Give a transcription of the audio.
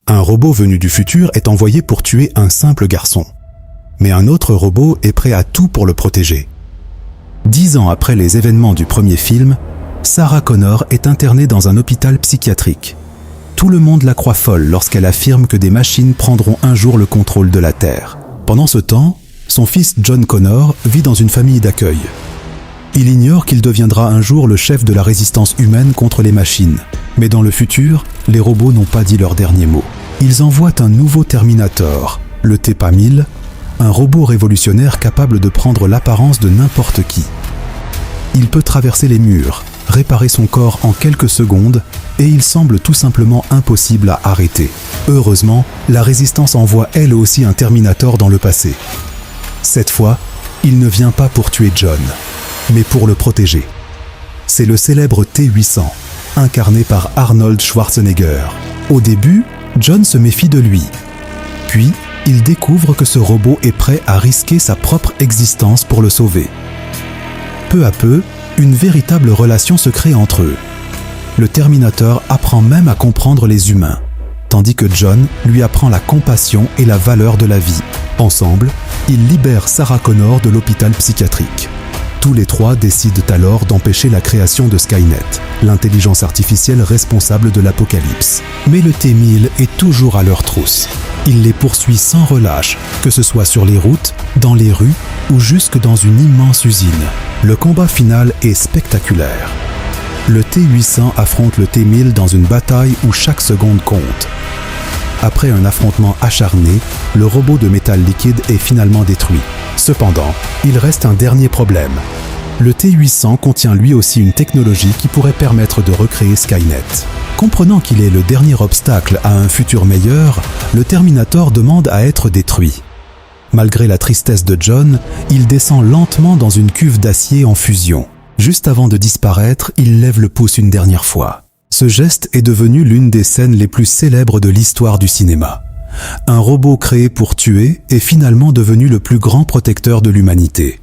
Un robot venu du futur est envoyé pour tuer un simple garçon. Mais un autre robot est prêt à tout pour le protéger. 10 ans après les événements du premier film, Sarah Connor est internée dans un hôpital psychiatrique. Tout le monde la croit folle lorsqu'elle affirme que des machines prendront un jour le contrôle de la Terre. Pendant ce temps, son fils John Connor vit dans une famille d'accueil. Il ignore qu'il deviendra un jour le chef de la résistance humaine contre les machines. Mais dans le futur, les robots n'ont pas dit leur dernier mot. Ils envoient un nouveau Terminator, le TEPA 1000, un robot révolutionnaire capable de prendre l'apparence de n'importe qui. Il peut traverser les murs, réparer son corps en quelques secondes, et il semble tout simplement impossible à arrêter. Heureusement, la résistance envoie elle aussi un Terminator dans le passé. Cette fois, il ne vient pas pour tuer John, mais pour le protéger. C'est le célèbre T-800, incarné par Arnold Schwarzenegger. Au début, John se méfie de lui. Puis, il découvre que ce robot est prêt à risquer sa propre existence pour le sauver. Peu à peu, une véritable relation se crée entre eux. Le Terminator apprend même à comprendre les humains, tandis que John lui apprend la compassion et la valeur de la vie. Ensemble, ils libèrent Sarah Connor de l'hôpital psychiatrique. Tous les trois décident alors d'empêcher la création de Skynet, l'intelligence artificielle responsable de l'apocalypse. Mais le T-1000 est toujours à leur trousse. Il les poursuit sans relâche, que ce soit sur les routes, dans les rues ou jusque dans une immense usine. Le combat final est spectaculaire. Le T-800 affronte le T-1000 dans une bataille où chaque seconde compte. Après un affrontement acharné, le robot de métal liquide est finalement détruit. Cependant, il reste un dernier problème. Le T-800 contient lui aussi une technologie qui pourrait permettre de recréer Skynet. Comprenant qu'il est le dernier obstacle à un futur meilleur, le Terminator demande à être détruit. Malgré la tristesse de John, il descend lentement dans une cuve d'acier en fusion. Juste avant de disparaître, il lève le pouce une dernière fois. Ce geste est devenu l'une des scènes les plus célèbres de l'histoire du cinéma. Un robot créé pour tuer est finalement devenu le plus grand protecteur de l'humanité.